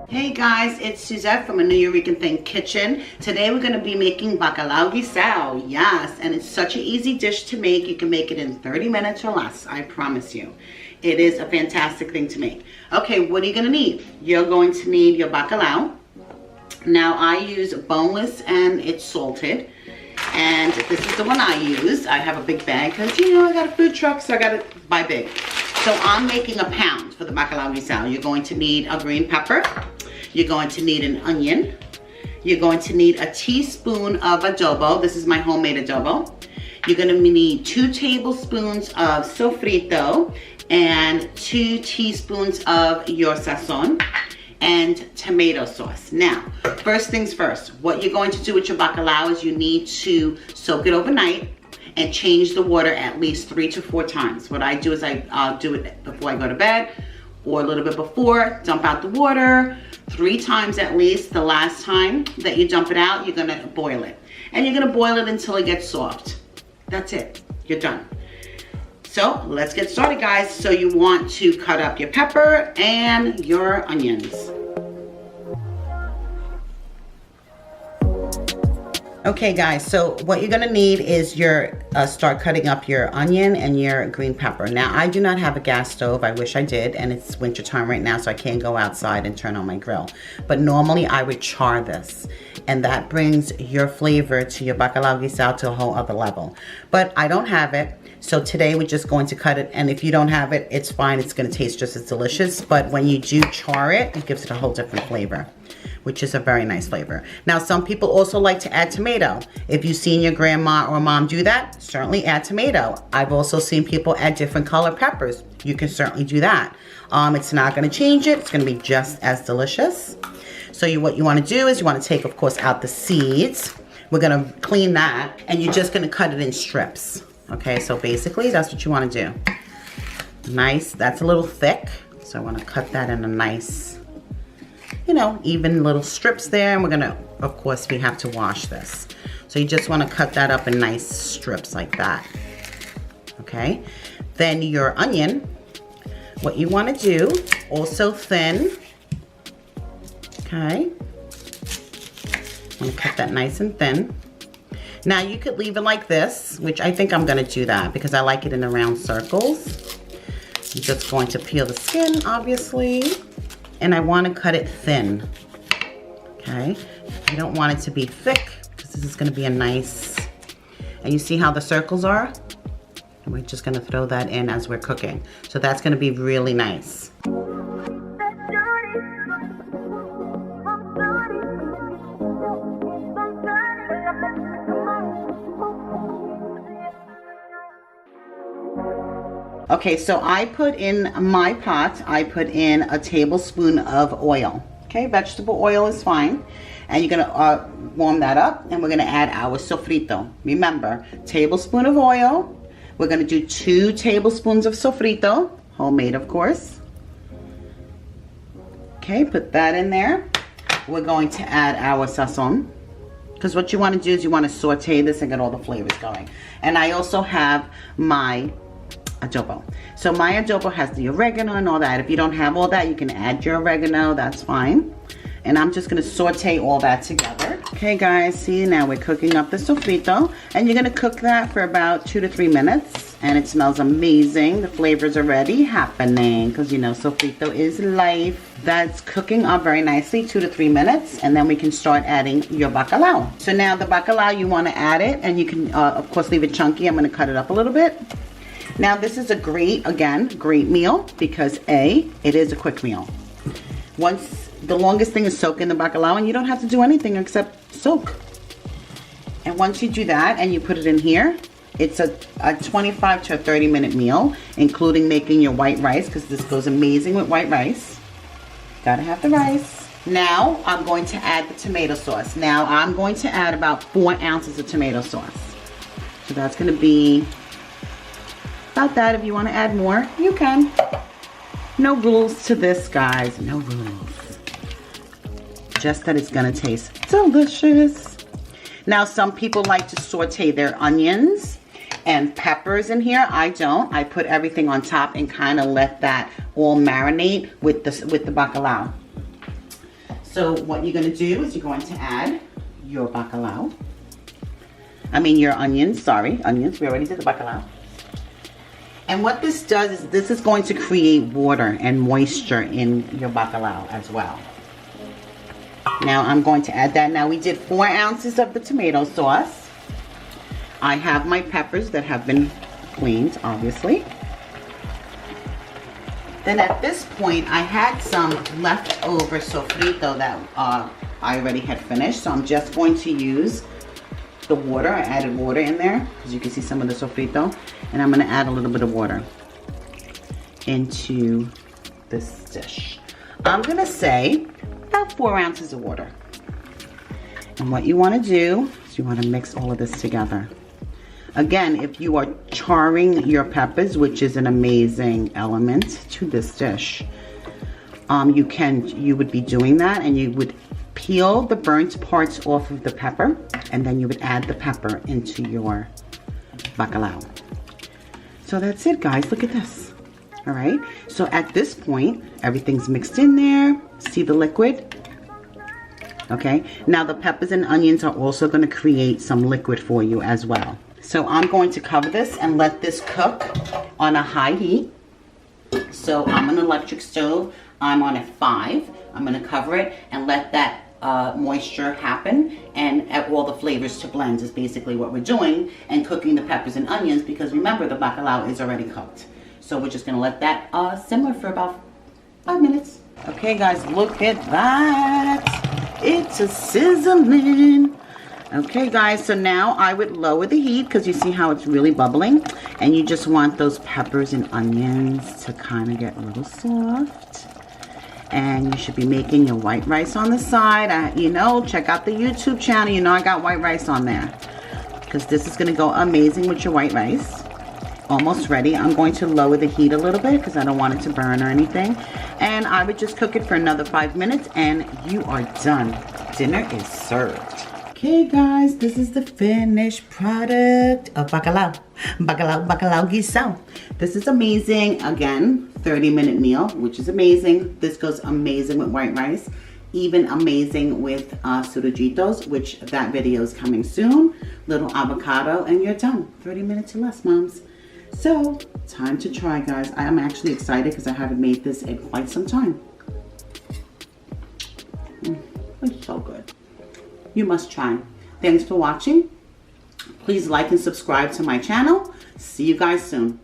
Hey guys, it's Suzette from Anewyoricanthing Kitchen. Today we're going to be making Bacalao Guisado. Yes, and it's such an easy dish to make. You can make it in 30 minutes or less, I promise you. It is a fantastic thing to make. Okay, what are you going to need? You're going to need your bacalao. Now I use boneless and it's salted. And this is the one I use. I have a big bag because, you know, I got a food truck, so I got to buy big. So I'm making a pound for the Bacalao Guisado. You're going to need a green pepper. You're going to need an onion. You're going to need a teaspoon of adobo. This is my homemade adobo. You're going to need 2 tablespoons of sofrito and 2 teaspoons of your sazon and tomato sauce. Now, first things first, what you're going to do with your bacalao is you need to soak it overnight and change the water at least 3 to 4 times. What I do is I'll do it before I go to bed or a little bit before, dump out the water 3 times at least. The last time that you dump it out, you're gonna boil it. And you're gonna boil it until it gets soft. That's it, you're done. So let's get started, guys. So you want to cut up your pepper and your onions. Okay guys, so what you're gonna need is your, start cutting up your onion and your green pepper. Now I do not have a gas stove, I wish I did, and it's winter time right now so I can't go outside and turn on my grill. But normally I would char this, and that brings your flavor to your bacalao guisado to a whole other level. But I don't have it, so today we're just going to cut it, and if you don't have it, it's fine, it's gonna taste just as delicious, but when you do char it, it gives it a whole different flavor, which is a very nice flavor. Now, some people also like to add tomato. If you've seen your grandma or mom do that, certainly add tomato. I've also seen people add different color peppers. You can certainly do that. It's not gonna change it. It's gonna be just as delicious. So what you wanna do is you wanna take, of course, out the seeds. We're gonna clean that, and you're just gonna cut it in strips. Okay, so basically that's what you wanna do. Nice, that's a little thick. So I wanna cut that in a nice, you know, even little strips there, and we're gonna, of course, we have to wash this. So you just wanna cut that up in nice strips like that, okay? Then your onion, what you wanna do, also thin, okay? I'm gonna cut that nice and thin. Now you could leave it like this, which I think I'm gonna do that because I like it in the round circles. I'm just going to peel the skin, obviously. And I want to cut it thin, okay? You don't want it to be thick because this is going to be a nice, and you see how the circles are? And we're just going to throw that in as we're cooking. So that's going to be really nice. Okay, so I put in my pot, I put in a tablespoon of oil. Okay, vegetable oil is fine. And you're gonna warm that up, and we're gonna add our sofrito. Remember, tablespoon of oil. We're gonna do 2 tablespoons of sofrito, homemade of course. Okay, put that in there. We're going to add our sazon, because what you wanna do is you wanna saute this and get all the flavors going. And I also have my adobo. So my adobo has the oregano and all that. If you don't have all that, you can add your oregano, that's fine. And I'm just gonna saute all that together. Okay guys, see, now we're cooking up the sofrito, and you're gonna cook that for about 2 to 3 minutes, and it smells amazing. The flavor's already happening, because you know sofrito is life. That's cooking up very nicely, 2 to 3 minutes, and then we can start adding your bacalao. So now the bacalao, you wanna add it, and you can of course leave it chunky. I'm gonna cut it up a little bit. Now this is a great meal because A, it is a quick meal. The longest thing is soaking the bacalao, and you don't have to do anything except soak. And once you do that and you put it in here, it's a 25 to 30 minute meal, including making your white rice, because this goes amazing with white rice. Gotta have the rice. Now I'm going to add the tomato sauce. Now I'm going to add about 4 ounces of tomato sauce. So that's gonna be about that. If you want to add more, you can. No rules to this, guys. No rules. Just that it's gonna taste delicious. Now, some people like to saute their onions and peppers in here. I don't. I put everything on top and kind of let that all marinate with the bacalao. So what you're going to do is you're going to add your bacalao. I mean your onions, sorry, onions. We already did the bacalao. And what this does is this is going to create water and moisture in your bacalao as well. Now I'm going to add that. Now we did 4 ounces of the tomato sauce. I have my peppers that have been cleaned, obviously. Then at this point, I had some leftover sofrito that I already had finished. So I'm just going to use the water. I added water in there, as you can see some of the sofrito. And I'm gonna add a little bit of water into this dish. I'm gonna say about 4 ounces of water. And what you wanna do is you wanna mix all of this together. Again, if you are charring your peppers, which is an amazing element to this dish, you would be doing that, and you would peel the burnt parts off of the pepper, and then you would add the pepper into your bacalao. So that's it, guys. Look at this. All right. So at this point, everything's mixed in there. See the liquid? Okay. Now the peppers and onions are also going to create some liquid for you as well. So I'm going to cover this and let this cook on a high heat. So I'm on an electric stove. I'm on at 5. I'm going to cover it and let that moisture happen and all the flavors to blend is basically what we're doing, and cooking the peppers and onions, because remember the bacalao is already cooked. So we're just going to let that simmer for about 5 minutes. Okay guys, look at that. It's a sizzling. Okay guys, so now I would lower the heat because you see how it's really bubbling, and you just want those peppers and onions to kind of get a little soft. And you should be making your white rice on the side. You know, check out the YouTube channel. You know I got white rice on there, because this is going to go amazing with your white rice. Almost ready. I'm going to lower the heat a little bit because I don't want it to burn or anything. And I would just cook it for another 5 minutes and you are done. Dinner is served. Okay guys, this is the finished product of bacalao. Bacalao Guisado. This is amazing. Again, 30-minute meal, which is amazing. This goes amazing with white rice. Even amazing with surujitos, which that video is coming soon. Little avocado and you're done. 30 minutes or less, moms. So, time to try, guys. I am actually excited because I haven't made this in quite some time. It's so good. You must try. Thanks for watching. Please like and subscribe to my channel. See you guys soon.